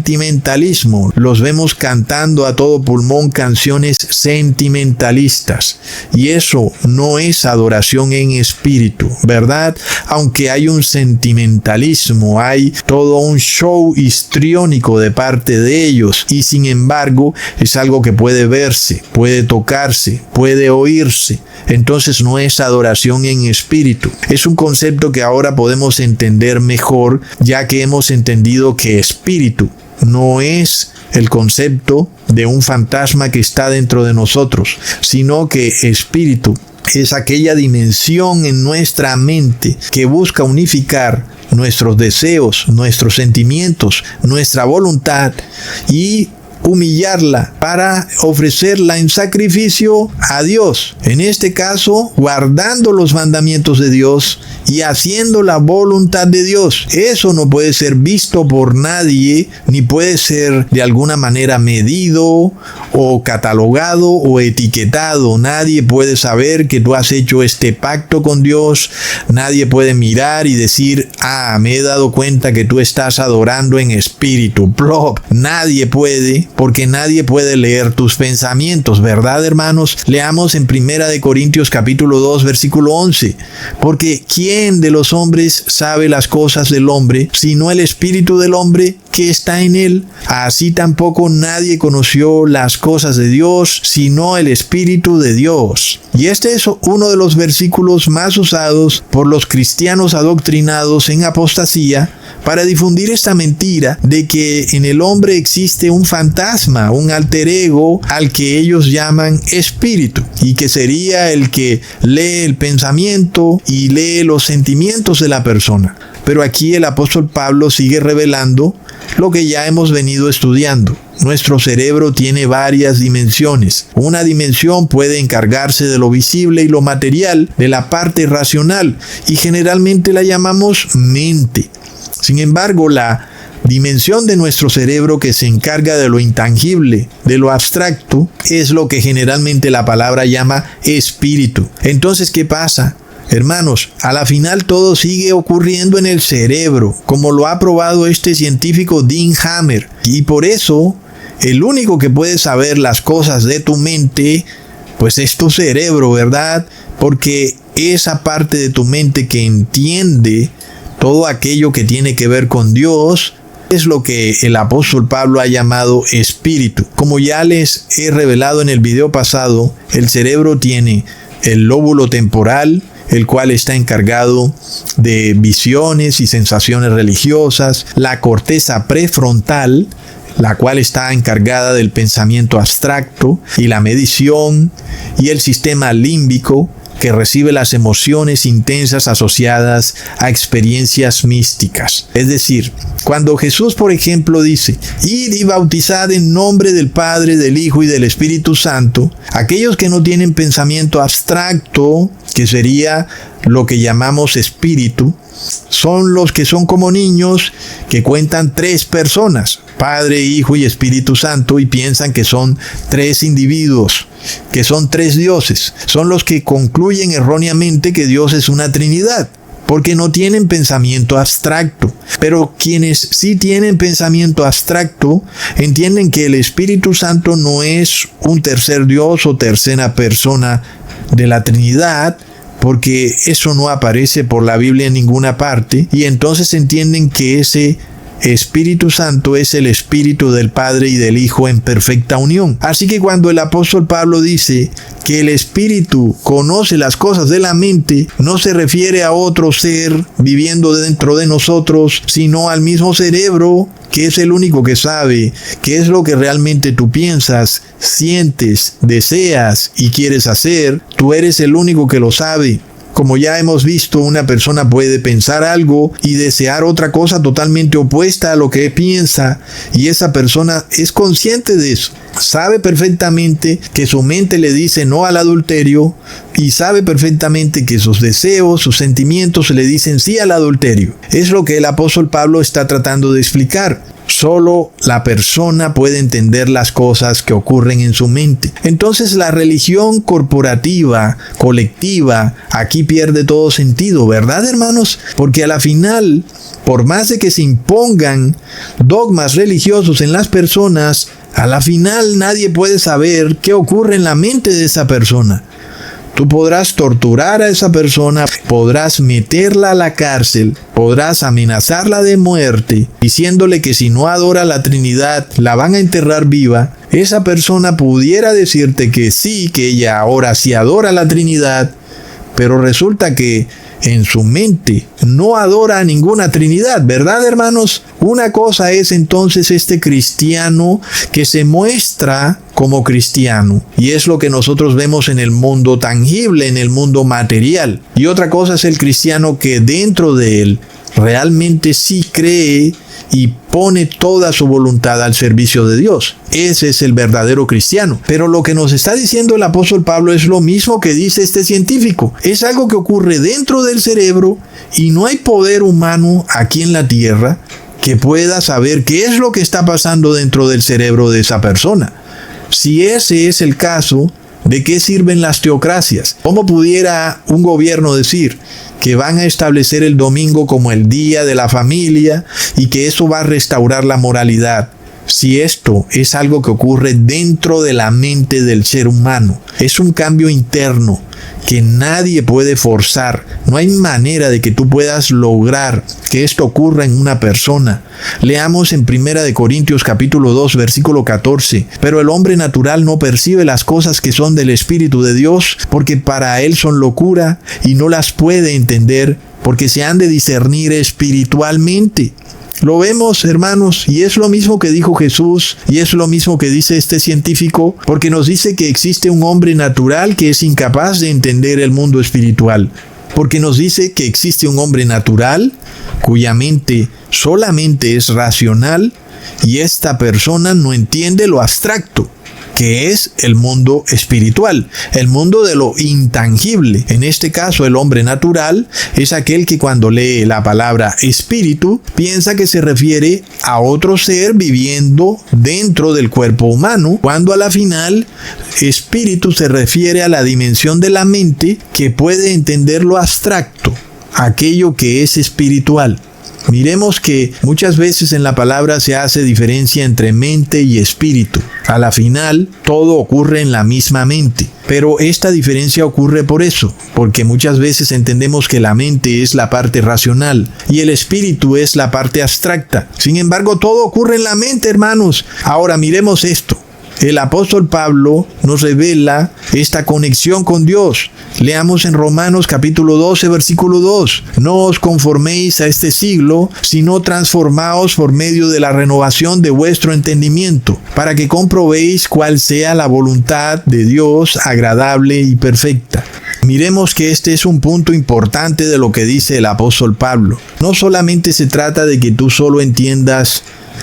sentimentalismo. Los vemos cantando a todo pulmón canciones sentimentalistas. Y eso no es adoración en espíritu, ¿verdad? Aunque hay un sentimentalismo, hay todo un show histriónico de parte de ellos. Y sin embargo, es algo que puede verse, puede tocarse, puede oírse. Entonces no es adoración en espíritu. Es un concepto que ahora podemos entender mejor, ya que hemos entendido que espíritu no es el concepto de un fantasma que está dentro de nosotros, sino que espíritu es aquella dimensión en nuestra mente que busca unificar nuestros deseos, nuestros sentimientos, nuestra voluntad y humillarla para ofrecerla en sacrificio a Dios. En este caso, guardando los mandamientos de Dios y haciendo la voluntad de Dios. Eso no puede ser visto por nadie, ni puede ser de alguna manera medido o catalogado o etiquetado. Nadie puede saber que tú has hecho este pacto con Dios. Nadie puede mirar y decir, me he dado cuenta que tú estás adorando en espíritu. Plop. Nadie puede, porque nadie puede leer tus pensamientos, ¿verdad, hermanos? Leamos en 1 Corintios capítulo 2, versículo 11. Porque ¿quién de los hombres sabe las cosas del hombre, sino el espíritu del hombre que está en él? Así tampoco nadie conoció las cosas de Dios, sino el espíritu de Dios. Y este es uno de los versículos más usados por los cristianos adoctrinados en apostasía para difundir esta mentira de que en el hombre existe un fantasma, un alter ego al que ellos llaman espíritu, y que sería el que lee el pensamiento y lee los sentimientos de la persona. Pero aquí el apóstol Pablo sigue revelando lo que ya hemos venido estudiando. Nuestro cerebro tiene varias dimensiones. Una dimensión puede encargarse de lo visible y lo material, de la parte racional, y generalmente la llamamos mente. Sin embargo, la dimensión de nuestro cerebro que se encarga de lo intangible, de lo abstracto, es lo que generalmente la palabra llama espíritu. Entonces, ¿qué pasa? Hermanos, a la final todo sigue ocurriendo en el cerebro, como lo ha probado este científico Dean Hammer. Y por eso, el único que puede saber las cosas de tu mente, pues es tu cerebro, ¿verdad? Porque esa parte de tu mente que entiende todo aquello que tiene que ver con Dios es lo que el apóstol Pablo ha llamado espíritu. Como ya les he revelado en el video pasado, el cerebro tiene el lóbulo temporal, el cual está encargado de visiones y sensaciones religiosas, la corteza prefrontal, la cual está encargada del pensamiento abstracto y la medición, y el sistema límbico, que recibe las emociones intensas asociadas a experiencias místicas. Es decir, cuando Jesús, por ejemplo, dice, id y bautizad en nombre del Padre, del Hijo y del Espíritu Santo, aquellos que no tienen pensamiento abstracto, que sería lo que llamamos espíritu, son los que son como niños que cuentan 3 personas, Padre, Hijo y Espíritu Santo, y piensan que son 3 individuos, que son 3 dioses. Son los que concluyen erróneamente que Dios es una Trinidad, porque no tienen pensamiento abstracto. Pero quienes sí tienen pensamiento abstracto entienden que el Espíritu Santo no es un tercer Dios o tercera persona de la Trinidad, porque eso no aparece por la Biblia en ninguna parte, y entonces entienden que ese Espíritu Santo es el Espíritu del Padre y del Hijo en perfecta unión. Así que cuando el apóstol Pablo dice que el Espíritu conoce las cosas de la mente, no se refiere a otro ser viviendo dentro de nosotros, sino al mismo cerebro, que es el único que sabe qué es lo que realmente tú piensas, sientes, deseas y quieres hacer. Tú eres el único que lo sabe. Como ya hemos visto, una persona puede pensar algo y desear otra cosa totalmente opuesta a lo que piensa, y esa persona es consciente de eso. Sabe perfectamente que su mente le dice no al adulterio y sabe perfectamente que sus deseos, sus sentimientos le dicen sí al adulterio. Es lo que el apóstol Pablo está tratando de explicar. Solo la persona puede entender las cosas que ocurren en su mente. Entonces la religión corporativa, colectiva, aquí pierde todo sentido, ¿verdad, hermanos? Porque a la final, por más de que se impongan dogmas religiosos en las personas, a la final nadie puede saber qué ocurre en la mente de esa persona. Tú podrás torturar a esa persona, podrás meterla a la cárcel, podrás amenazarla de muerte, diciéndole que si no adora a la Trinidad, la van a enterrar viva. Esa persona pudiera decirte que sí, que ella ahora sí adora a la Trinidad, pero resulta que en su mente no adora a ninguna Trinidad, ¿verdad, hermanos? Una cosa es entonces este cristiano que se muestra como cristiano, y es lo que nosotros vemos en el mundo tangible, en el mundo material. Y otra cosa es el cristiano que dentro de él realmente sí cree y pone toda su voluntad al servicio de Dios. Ese es el verdadero cristiano. Pero lo que nos está diciendo el apóstol Pablo es lo mismo que dice este científico. Es algo que ocurre dentro del cerebro y no hay poder humano aquí en la tierra que pueda saber qué es lo que está pasando dentro del cerebro de esa persona. Si ese es el caso, ¿de qué sirven las teocracias? ¿Cómo pudiera un gobierno decir que van a establecer el domingo como el día de la familia y que eso va a restaurar la moralidad? Si esto es algo que ocurre dentro de la mente del ser humano, es un cambio interno que nadie puede forzar. No hay manera de que tú puedas lograr que esto ocurra en una persona. Leamos en 1 Corintios capítulo 2, versículo 14. Pero el hombre natural no percibe las cosas que son del Espíritu de Dios, porque para él son locura y no las puede entender, porque se han de discernir espiritualmente. Lo vemos, hermanos, y es lo mismo que dijo Jesús, y es lo mismo que dice este científico, porque nos dice que existe un hombre natural que es incapaz de entender el mundo espiritual. Porque nos dice que existe un hombre natural cuya mente solamente es racional, y esta persona no entiende lo abstracto, que es el mundo espiritual, el mundo de lo intangible. En este caso, el hombre natural es aquel que cuando lee la palabra espíritu, piensa que se refiere a otro ser viviendo dentro del cuerpo humano, cuando a la final, espíritu se refiere a la dimensión de la mente que puede entender lo abstracto, aquello que es espiritual. Miremos que muchas veces en la palabra se hace diferencia entre mente y espíritu. A la final, todo ocurre en la misma mente. Pero esta diferencia ocurre por eso, porque muchas veces entendemos que la mente es la parte racional y el espíritu es la parte abstracta. Sin embargo, todo ocurre en la mente, hermanos. Ahora miremos esto. El apóstol Pablo nos revela esta conexión con Dios. Leamos en Romanos capítulo 12, versículo 2. No os conforméis a este siglo, sino transformaos por medio de la renovación de vuestro entendimiento, para que comprobéis cuál sea la voluntad de Dios agradable y perfecta. Miremos que este es un punto importante de lo que dice el apóstol Pablo. No solamente se trata de que tú solo entiendas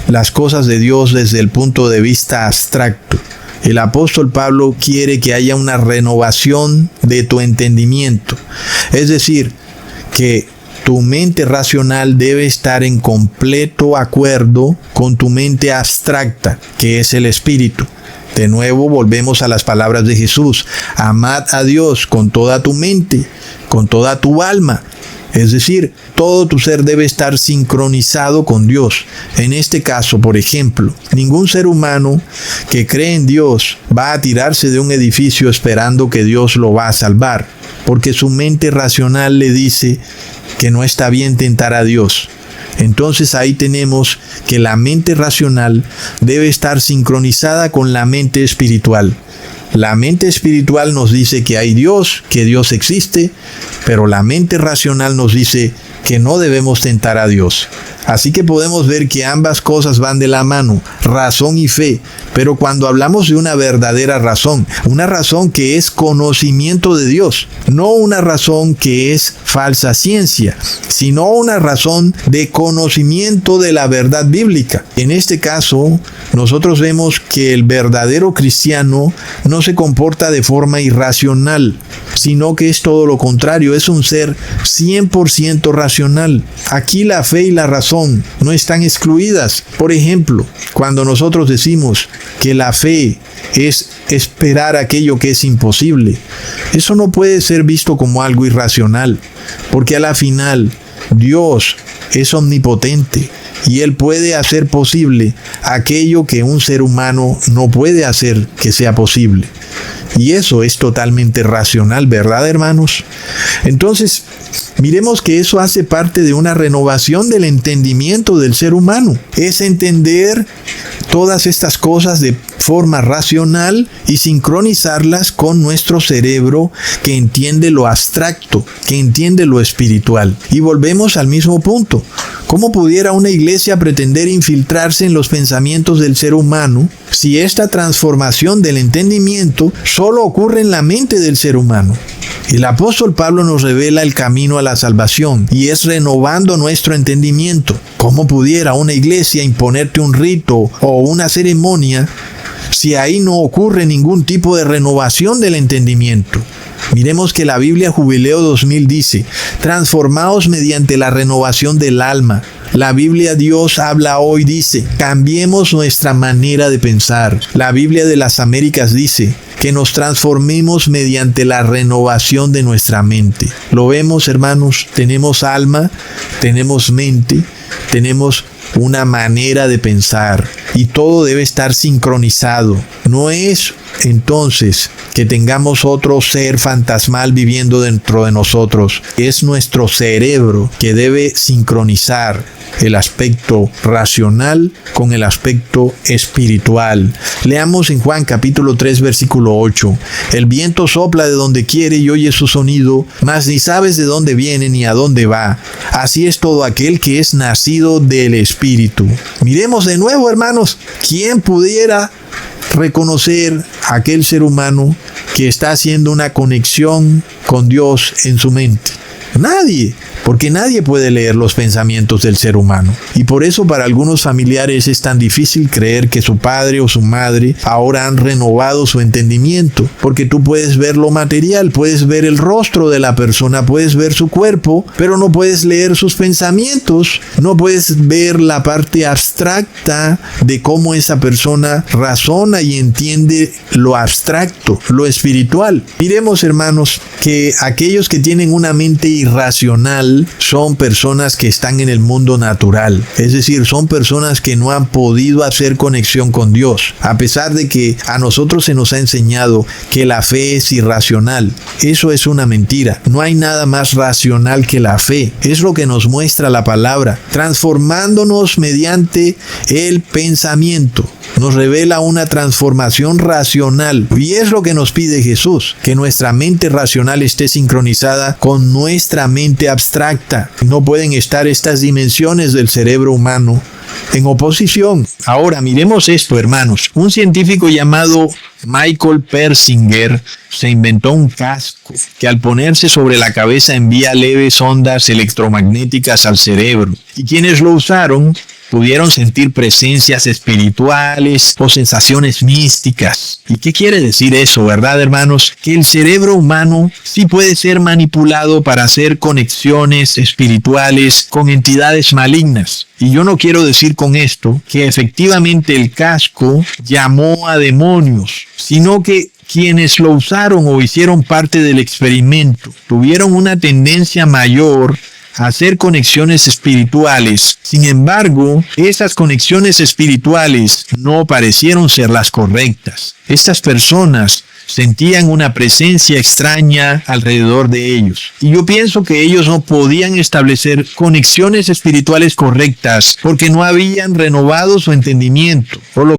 las cosas de Dios desde el punto de vista abstracto. El apóstol Pablo quiere que haya una renovación de tu entendimiento. Es decir, que tu mente racional debe estar en completo acuerdo con tu mente abstracta, que es el espíritu. De nuevo volvemos a las palabras de Jesús. Amad a Dios con toda tu mente, con toda tu alma. Es decir, todo tu ser debe estar sincronizado con Dios. En este caso, por ejemplo, ningún ser humano que cree en Dios va a tirarse de un edificio esperando que Dios lo va a salvar, porque su mente racional le dice que no está bien tentar a Dios. Entonces ahí tenemos que la mente racional debe estar sincronizada con la mente espiritual. La mente espiritual nos dice que hay Dios, que Dios existe, pero la mente racional nos dice que no debemos tentar a Dios. Así que podemos ver que ambas cosas van de la mano, razón y fe. Pero cuando hablamos de una verdadera razón, una razón que es conocimiento de Dios, no una razón que es falsa ciencia, sino una razón de conocimiento de la verdad bíblica. En este caso, nosotros vemos que el verdadero cristiano no se comporta de forma irracional, sino que es todo lo contrario, es un ser 100% racional. Aquí la fe y la razón no están excluidas. Por ejemplo, cuando nosotros decimos que la fe es esperar aquello que es imposible, eso no puede ser visto como algo irracional, porque a la final Dios es omnipotente y Él puede hacer posible aquello que un ser humano no puede hacer que sea posible. Y eso es totalmente racional, ¿verdad, hermanos? Entonces, miremos que eso hace parte de una renovación del entendimiento del ser humano. Es entender todas estas cosas de forma racional y sincronizarlas con nuestro cerebro que entiende lo abstracto, que entiende lo espiritual. Y volvemos al mismo punto. ¿Cómo pudiera una iglesia pretender infiltrarse en los pensamientos del ser humano si esta transformación del entendimiento solo ocurre en la mente del ser humano? El apóstol Pablo nos revela el camino a la salvación y es renovando nuestro entendimiento. ¿Cómo pudiera una iglesia imponerte un rito o una ceremonia si ahí no ocurre ningún tipo de renovación del entendimiento? Miremos que la Biblia Jubileo 2000 dice, transformaos mediante la renovación del alma. La Biblia Dios habla hoy dice, cambiemos nuestra manera de pensar. La Biblia de las Américas dice, que nos transformemos mediante la renovación de nuestra mente. Lo vemos, hermanos, tenemos alma, tenemos mente, tenemos una manera de pensar y todo debe estar sincronizado. No es entonces que tengamos otro ser fantasmal viviendo dentro de nosotros. Es nuestro cerebro que debe sincronizar el aspecto racional con el aspecto espiritual. Leamos en Juan capítulo 3 versículo 8. El viento sopla de donde quiere y oye su sonido, mas ni sabes de dónde viene ni a dónde va. Así es todo aquel que es nacido del Espíritu. Miremos de nuevo, hermanos, ¿quién pudiera reconocer a aquel ser humano que está haciendo una conexión con Dios en su mente? Nadie, porque nadie puede leer los pensamientos del ser humano. Y por eso para algunos familiares es tan difícil creer que su padre o su madre ahora han renovado su entendimiento, porque tú puedes ver lo material, puedes ver el rostro de la persona, puedes ver su cuerpo, pero no puedes leer sus pensamientos, no puedes ver la parte abstracta de cómo esa persona razona y entiende lo abstracto, lo espiritual. Miremos, hermanos, que aquellos que tienen una mente irracional son personas que están en el mundo natural, es decir, son personas que no han podido hacer conexión con Dios, a pesar de que a nosotros se nos ha enseñado que la fe es irracional. Eso es una mentira. No hay nada más racional que la fe. Es lo que nos muestra la palabra, transformándonos mediante el pensamiento. Nos revela una transformación racional y es lo que nos pide Jesús, que nuestra mente racional esté sincronizada con nuestra mente abstracta. No pueden estar estas dimensiones del cerebro humano en oposición. Ahora miremos esto, hermanos. Un científico llamado Michael Persinger se inventó un casco que al ponerse sobre la cabeza envía leves ondas electromagnéticas al cerebro, y quienes lo usaron pudieron sentir presencias espirituales o sensaciones místicas. ¿Y qué quiere decir eso, verdad, hermanos? Que el cerebro humano sí puede ser manipulado para hacer conexiones espirituales con entidades malignas. Y yo no quiero decir con esto que efectivamente el casco llamó a demonios, sino que quienes lo usaron o hicieron parte del experimento tuvieron una tendencia mayor a hacer conexiones espirituales. Sin embargo, esas conexiones espirituales no parecieron ser las correctas. Estas personas sentían una presencia extraña alrededor de ellos. Y yo pienso que ellos no podían establecer conexiones espirituales correctas porque no habían renovado su entendimiento. Por lo